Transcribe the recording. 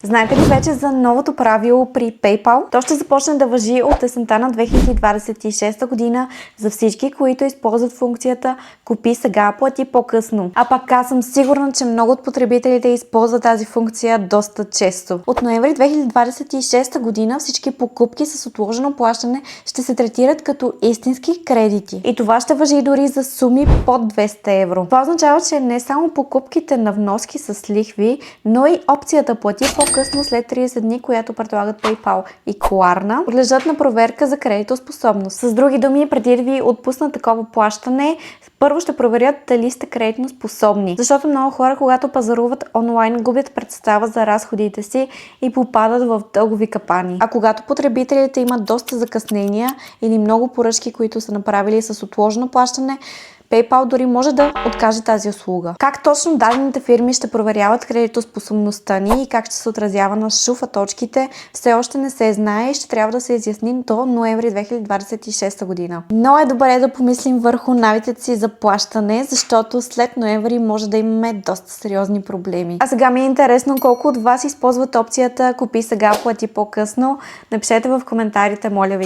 Знаете ли вече за новото правило при PayPal? То ще започне да важи от есента на 2026 година за всички, които използват функцията "Купи сега, плати по-късно". А пак аз съм сигурна, че много от потребителите използват тази функция доста често. От ноември 2026 година всички покупки с отложено плащане ще се третират като истински кредити. И това ще важи дори за суми под 200 евро. Това означава, че не само покупките на вноски с лихви, но и опцията "Плати по-късно след 30 дни", която предлагат PayPal и Klarna, подлежат на проверка за кредитоспособност. С други думи, преди да ви отпуснат такова плащане, първо ще проверят дали сте кредитно способни. Защото много хора, когато пазаруват онлайн, губят представа за разходите си и попадат в дългови капани. А когато потребителите имат доста закъснения или много поръчки, които са направили с отложено плащане, PayPal дори може да откаже тази услуга. Как точно дадените фирми ще проверяват кредитоспособността ни и как ще се отразява на шуфа-точките, все още не се знае и ще трябва да се изясни до ноември 2026 година. Но е добре да помислим върху навиците си за плащане, защото след ноември може да имаме доста сериозни проблеми. А сега ми е интересно колко от вас използват опцията "Купи сега, плати по-късно". Напишете в коментарите, моля ви.